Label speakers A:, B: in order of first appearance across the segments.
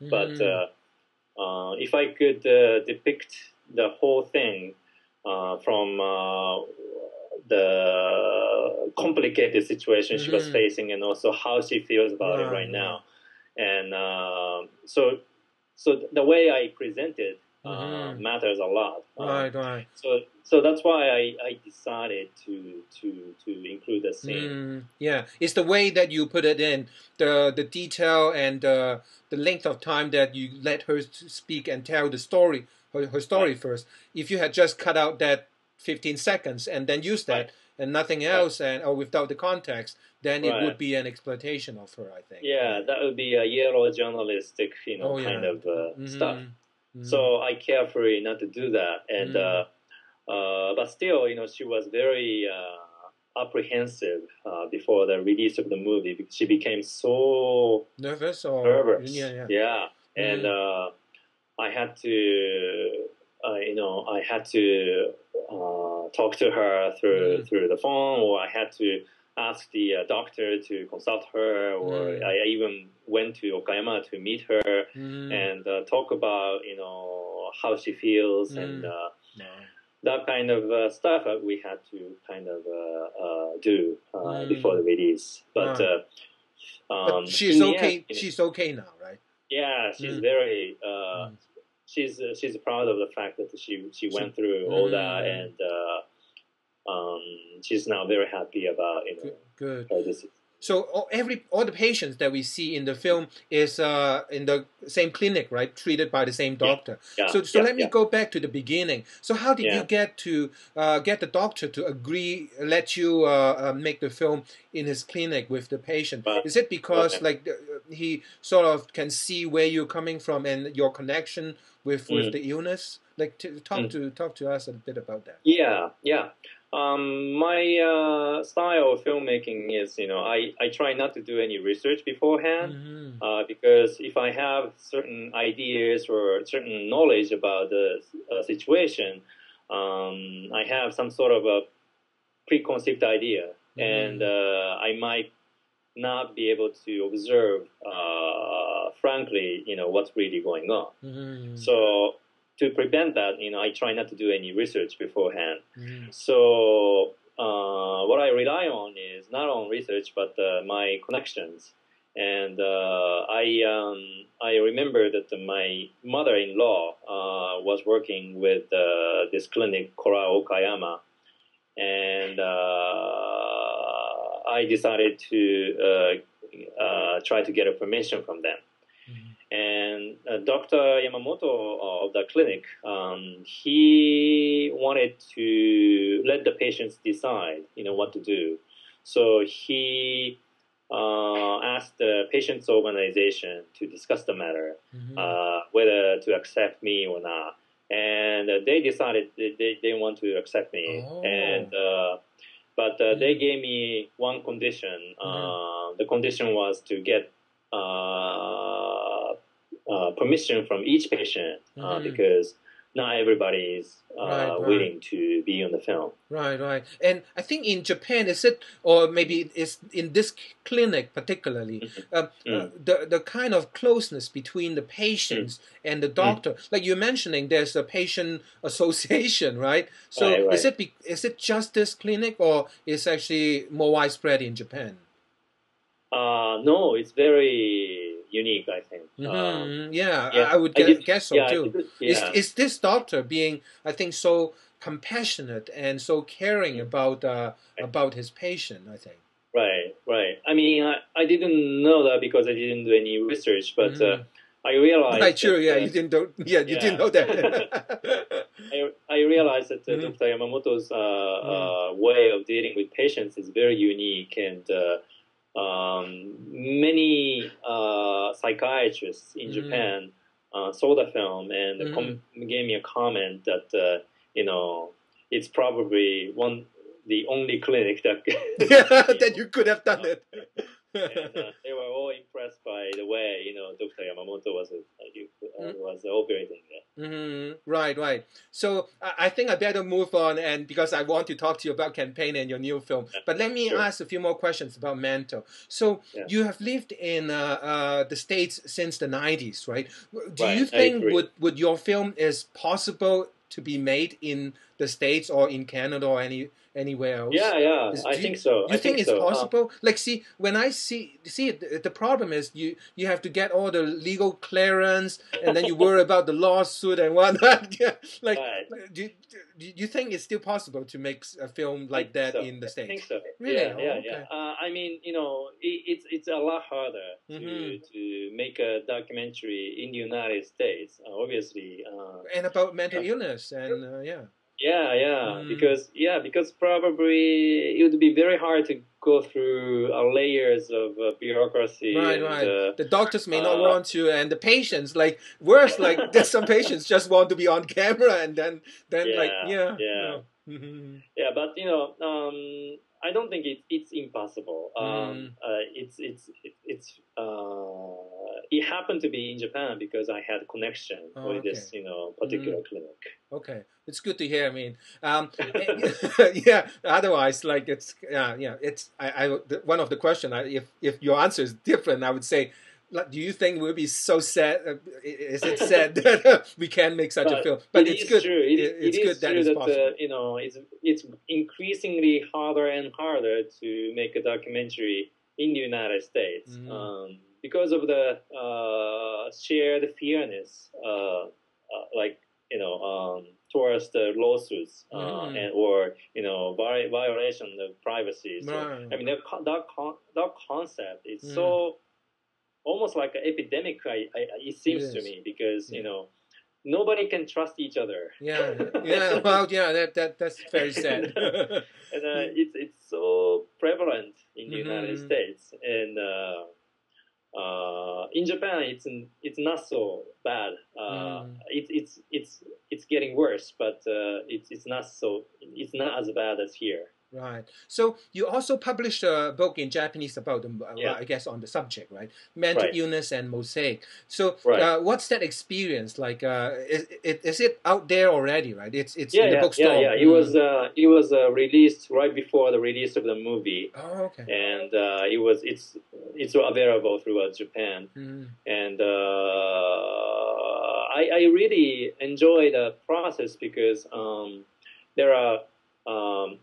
A: But if I could depict the whole thing from the complicated situation she was facing, and also how she feels about it right now, and so the way I present it matters a lot.
B: Right.
A: So that's why I decided to include the scene.
B: Yeah, it's the way that you put it in, the detail and the length of time that you let her speak and tell the story, her story first. If you had just cut out that 15 seconds and then used that and nothing else, and or without the context, then it would be an exploitation of her, I think.
A: Yeah, that would be a yellow journalistic, kind of stuff. So I carefully not to do that, and but still, she was very apprehensive before the release of the movie because she became so
B: nervous.
A: Yeah, and I had to, talk to her through the phone, or I had to ask the doctor to consult her, or I even went to Okayama to meet her and talk about how she feels and that kind of stuff that we had to kind of do before the release. But
B: she's okay. She's okay now, right?
A: Yeah, she's very. She's proud of the fact that she went through all that, and she's now very happy about
B: Good.
A: This.
B: So all the patients that we see in the film is in the same clinic, right? Treated by the same doctor. So let me go back to the beginning. So how did you get the doctor to let you make the film in his clinic with the patient? Is it because he sort of can see where you're coming from and your connection with the illness? Talk to us a bit about that.
A: Yeah. My style of filmmaking is, I try not to do any research beforehand because if I have certain ideas or certain knowledge about the situation, I have some sort of a preconceived idea, and I might not be able to observe, frankly, what's really going on. So to prevent that, I try not to do any research beforehand. So what I rely on is not on research, but my connections. And I remember that my mother-in-law was working with this clinic, Kora Okayama, and I decided to try to get a permission from them. And Dr. Yamamoto of the clinic, he wanted to let the patients decide, what to do. So he asked the patients' organization to discuss the matter, whether to accept me or not. And they decided they want to accept me. And but they gave me one condition. The condition was to get permission from each patient because not everybody is willing to be on the film.
B: Right. And I think in Japan, is it, or maybe it's in this clinic particularly, the kind of closeness between the patients and the doctor, like you're mentioning, there's a patient association, right? So
A: right.
B: Is it just this clinic, or is actually more widespread in Japan?
A: No, it's very unique, I think.
B: I would guess so too. Is this doctor being, I think, so compassionate and so caring about his patient, I think.
A: Right. I mean, I didn't know that because I didn't do any research, but I realized.
B: Right, sure. You didn't know that.
A: I realized that Dr. Yamamoto's way of dealing with patients is very unique, and many psychiatrists in Japan saw the film and gave me a comment that it's probably the only clinic that
B: that you could have done it.
A: And they were all impressed by the way Dr. Yamamoto was operating it.
B: Right, right. So I think I better move on, and because I want to talk to you about campaign and your new film. But let me ask a few more questions about mental. So you have lived in the States since the 90s, right? Do you think would your film is possible to be made in the States or in Canada or anywhere else?
A: Yeah, I think so.
B: You think it's possible? Like, see, when I see it, the problem is you have to get all the legal clearance, and then you worry about the lawsuit and whatnot. Like, do you think it's still possible to make a film like that in the States?
A: I think so.
B: Really?
A: Yeah. I mean, it's a lot harder to make a documentary in the United States, obviously.
B: And about mental illness and
A: because probably it would be very hard to go through layers of bureaucracy.
B: Right. The doctors may not want to, and the patients, like worse, like there's some patients just want to be on camera, and then but I don't think it's impossible. It happened to be in Japan because I had a connection with this, particular clinic. Okay, it's good to hear. I mean, Otherwise, like it's one of the questions. If your answer is different, I would say, do you think we'll be so sad? Is it sad that we can't make such a film? But it's good.
A: True.
B: It's good that it's possible.
A: It's increasingly harder and harder to make a documentary in the United States because of the shared fearness, towards the lawsuits or violation of privacy. So, I mean, that concept is so almost like an epidemic. It seems to me because nobody can trust each other.
B: That's very sad.
A: And it's so prevalent in the United States, and in Japan it's not so bad. It's getting worse, but it's not as bad as here.
B: Right. So you also published a book in Japanese about I guess on the subject, right? Mental illness and mosaic. So what's that experience like? Is it out there already? Right. It's in the bookstore.
A: Yeah. It was released right before the release of the movie.
B: Oh, okay.
A: And it's available throughout Japan. And I really enjoy the process because there are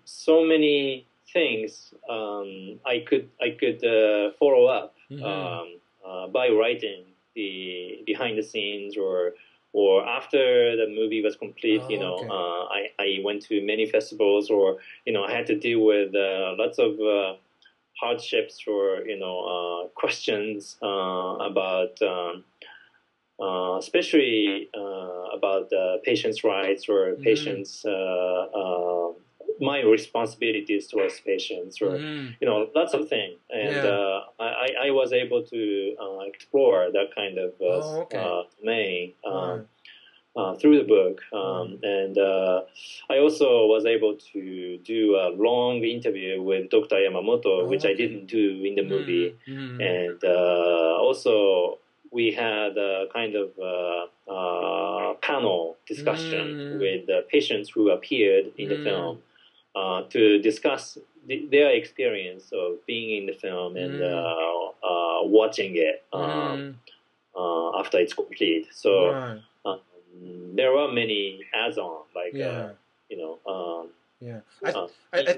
A: so many things I could follow up by writing the behind the scenes or after the movie was complete. I went to many festivals, or I had to deal with lots of hardships or questions about especially about patients' rights or patients' my responsibilities towards patients, or lots of things, and I was able to explore that kind of domain through the book, and I also was able to do a long interview with Dr. Yamamoto, which I didn't do in the movie, and also we had a kind of panel discussion with the patients who appeared in the film. To discuss their experience of being in the film and watching it after it's complete. So there were many add-on, like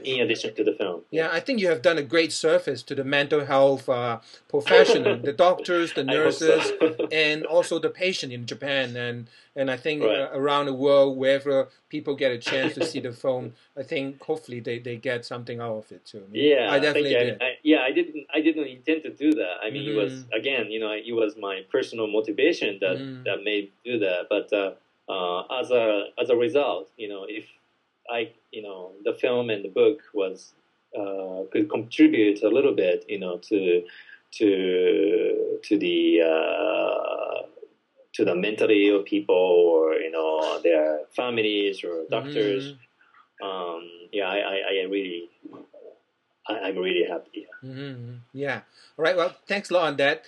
A: in addition to the film.
B: Yeah, I think you have done a great service to the mental health professional, the doctors, the nurses, and also the patient in Japan, and I think around the world, wherever people get a chance to see the film, I think hopefully they get something out of it too. I definitely did.
A: I didn't intend to do that. I mean, it was it was my personal motivation that made me do that. But as a result, if the film and the book was could contribute a little bit, to the mentally ill people, or their families or doctors. I'm really happy.
B: Yeah. All right. Well, thanks a lot on that.